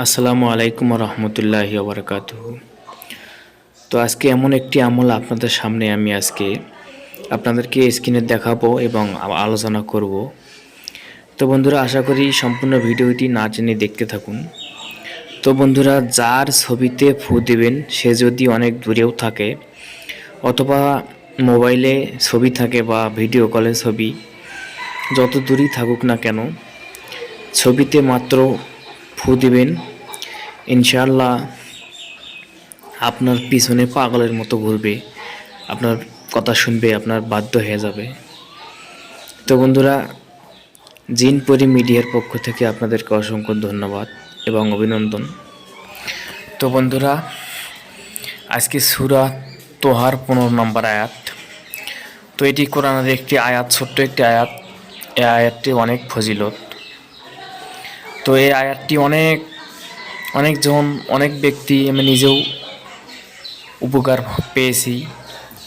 আসসালামু আলাইকুম রহমতুল্লাহি ওবরাকাতুহু। তো আজকে এমন একটি আমল আপনাদের সামনে আমি আজকে আপনাদেরকে স্ক্রিনে দেখাবো এবং আলোচনা করব। তো বন্ধুরা, আশা করি সম্পূর্ণ ভিডিওটি না টেনে দেখতে থাকুন। তো বন্ধুরা, যার ছবিতে ফু দেবেন সে যদি অনেক দূরেও থাকে অথবা মোবাইলে ছবি থাকে বা ভিডিও কলে ছবি, যত দূরেই থাকুক না কেন, ছবিতে মাত্র ফু দিবেন, ইনশাআল্লাহ আপনার পিছনে পাগলের মতো ঘুরবে, আপনার কথা শুনবে, আপনার বাধ্য হয়ে যাবে। তো বন্ধুরা, জিনপরি মিডিয়ার পক্ষ থেকে আপনাদেরকে অসংখ্য ধন্যবাদ এবং অভিনন্দন। তো বন্ধুরা, আজকে সূরা তোহার 15 নম্বর আয়াত। তো এটি কোরআনের একটি আয়াত, ছোট্ট একটি আয়াত। এই আয়াতটি অনেক ফজিলত। তো এই আয়াতটি অনেক ব্যক্তি, আমি নিজেও উপকার পেয়েছি।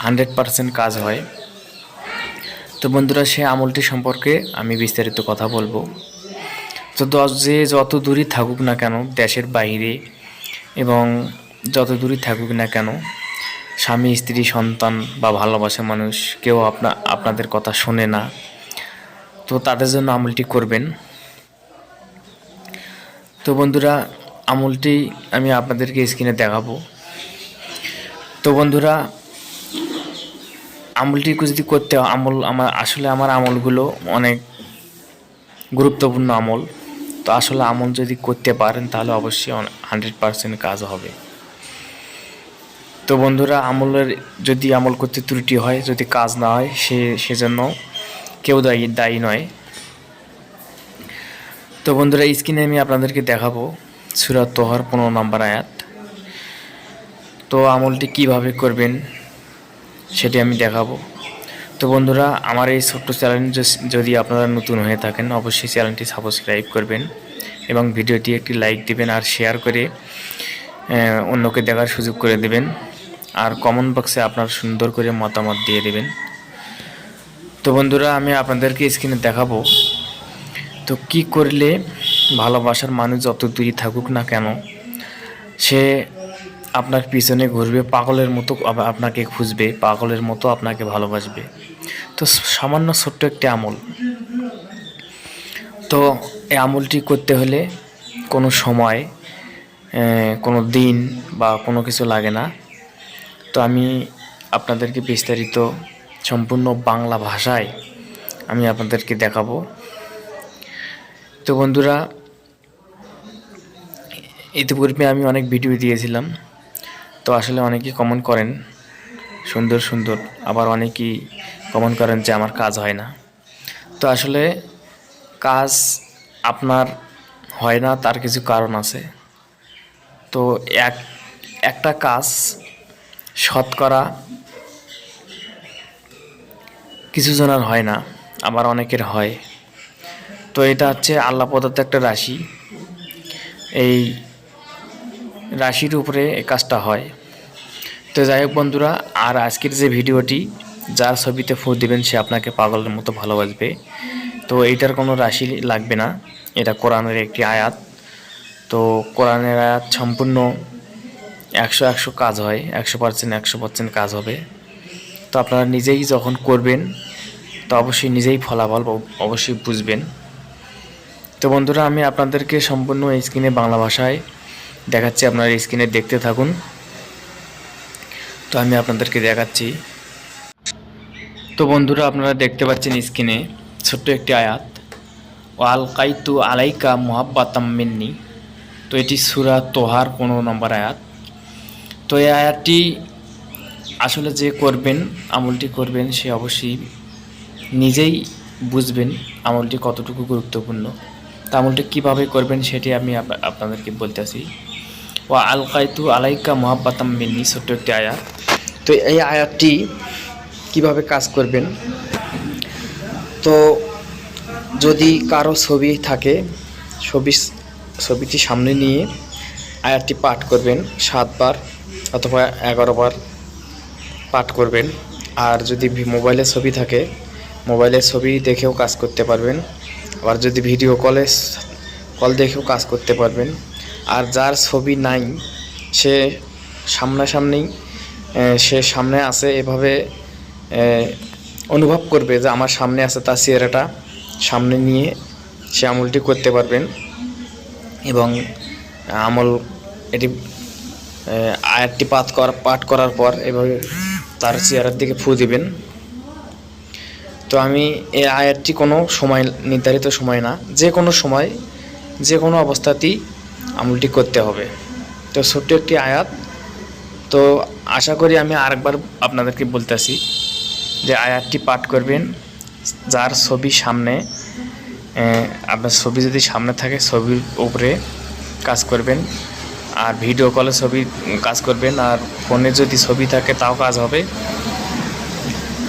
100% কাজ হয়। তো বন্ধুরা, সে আমলটি সম্পর্কে আমি বিস্তারিত কথা বলবো। তো যে যত দূরই থাকুক না কেন, দেশের বাইরে এবং যত দূরই থাকুক না কেন, স্বামী স্ত্রী সন্তান বা ভালোবাসা মানুষ কেউ আপনাদের কথা শোনে না, তো তাদের জন্য আমলটি করবেন। তো বন্ধুরা, আমলটি আমি আপনাদেরকে স্ক্রিনে দেখাবো। তো বন্ধুরা, আমলটি যদি করতে হয়, আমার আমলগুলো অনেক গুরুত্বপূর্ণ আমল। তো আসলে আমল যদি করতে পারেন তাহলে অবশ্যই 100% কাজ হবে। তো বন্ধুরা, যদি আমল করতে ত্রুটি হয়, যদি কাজ না হয়, সেজন্য কেউ দায়ী নয়। তো বন্ধুরা, স্ক্রিনে আমি আপনাদেরকে দেখাবো সূরা তোহার 15 নম্বর আয়াত। তো আমলটি কিভাবে করবেন সেটি আমি দেখাবো। তো বন্ধুরা, আমার এই ছোট্ট চ্যানেল যদি আপনারা নতুন হয়ে থাকেন, অবশ্যই চ্যানেলটি সাবস্ক্রাইব করবেন এবং ভিডিওটি একটি লাইক দিবেন আর শেয়ার করে অন্যকে দেখার সুযোগ করে দেবেন। আর কমেন্ট বক্সে আপনার সুন্দর করে মতামত দিয়ে দেবেন। তো বন্ধুরা, আমি আপনাদেরকে স্ক্রিনে দেখাবো তো কি করলে ভালোবাসার মানুষ যত দূরে থাকুক না কেন সে আপনার পিছনে ঘুরবে, পাগলের মতো আপনাকে খুঁজবে, পাগলের মতো আপনাকে ভালোবাসবে। তো সামান্য ছোট্ট একটি আমল। তো এই আমলটি করতে হলে কোনো সময়, কোনো দিন বা কোনো কিছু লাগে না। তো আমি আপনাদেরকে বিস্তারিত সম্পূর্ণ বাংলা ভাষায় আমি আপনাদেরকে দেখাবো। তো বন্ধুরা, ইতিপূর্বে আমি অনেক ভিডিও দিয়েছিলাম। তো আসলে অনেকেই কমেন্ট করেন সুন্দর, আবার অনেকেই কমেন্ট করেন যে আমার কাজ হয় না। তো আসলে কাজ আপনার হয় না, তার কিছু কারণ আছে। তো একটা কাজ শতকরা কিছু জনের হয় না, আবার অনেকের হয়। তো এটা হচ্ছে আল্লাহ প্রদত্ত একটা রাশি। এই রাশির উপরে এই কাজটা হয়। তো যাই হোক বন্ধুরা, আর আজকের যে ভিডিওটি, যার ছবিতে ফু দিবেন সে আপনাকে পাগলের মতো ভালোবাসবে। তো এইটার কোনো রাশি লাগবে না, এটা কোরআনের একটি আয়াত। তো কোরআনের আয়াত সম্পূর্ণ 100 কাজ হয়, 100% কাজ হবে। তো আপনারা নিজেই যখন করবেন তো অবশ্যই নিজেই ফলাফল অবশ্যই বুঝবেন। তো বন্ধুরা, আমি আপনাদেরকে সম্পূর্ণ স্ক্রিনে বাংলা ভাষায় দেখাচ্ছি, আপনারা স্ক্রিনে দেখতে থাকুন। তো আমি আপনাদেরকে দেখাচ্ছি। তো বন্ধুরা, আপনারা দেখতে পাচ্ছেন স্ক্রিনে ছোট্ট একটি আয়াত, ও আলকাইতু আলাইকা মুহাব্বাতাম মিন্নি। তো এটি সূরা তোহার 15 নম্বর আয়াত। তো এই আয়াতটি আসলে যে করবেন, আমলটি করবেন, সে অবশ্যই নিজেই বুঝবেন আমলটি কতটুকু গুরুত্বপূর্ণ। তো আমলটি কীভাবে করবেন সেটি আমি আপনাদেরকে বলতেছি। ও আলকাইতু আলাইকা মুহাব্বাতাম মিন্নি, ছোট্ট একটি আয়াত। তো এই আয়াতটি কিভাবে কাজ করবেন, তো যদি কারো ছবি থাকে, ছবিটি সামনে নিয়ে আয়াতটি পাঠ করবেন 7 বার অথবা 11 বার পাঠ করবেন। আর যদি মোবাইলে ছবি থাকে, মোবাইলের ছবি দেখেও কাজ করতে পারবেন। আবার যদি ভিডিও কল দেখেও কাজ করতে পারবেন। আর যার ছবি নাই সে সামনাসামনি সে সামনে আছে এভাবে অনুভব করবে যে আমার সামনে আছে, তার চেহারাটা সামনে নিয়ে সে আমলটি করতে পারবেন। এবং আমল এটি আয়াতটি পাঠ করার পর এভাবে তার চেহারার দিকে ফু দিবেন। তো আমি এই আয়াতটি কোনো সময় নির্ধারিত সময় না, যে কোনো সময় যে কোনো অবস্থাতেই আমলটি করতে হবে। তো ছোট্ট একটি আয়াত। তো আশা করি আমি আরেকবার আপনাদেরকে বলতেছি যে আয়াতটি পাঠ করবেন যার ছবি সামনে, আপনার ছবি যদি সামনে থাকে ছবির উপরে কাজ করবেন, আর ভিডিও কলে ছবি কাজ করবেন, আর ফোনে যদি ছবি থাকে তাও কাজ হবে।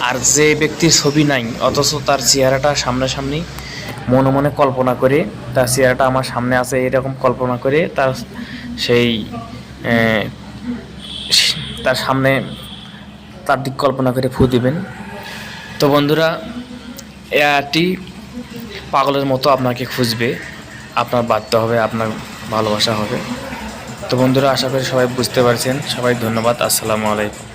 আর যে ব্যক্তির ছবি নাই অথচ তার চেহারাটা সামনাসামনি মনে মনে কল্পনা করে তার চেহারাটা আমার সামনে আছে এরকম কল্পনা করে তার সামনে তার দিক কল্পনা করে ফু দিবেন। তো বন্ধুরা, এটি পাগলের মতো আপনাকে খুঁজবে, আপনার বাধ্য হবে, আপনার ভালোবাসা হবে। তো বন্ধুরা, আশা করি সবাই বুঝতে পারছেন। সবাই ধন্যবাদ। আসসালামু আলাইকুম।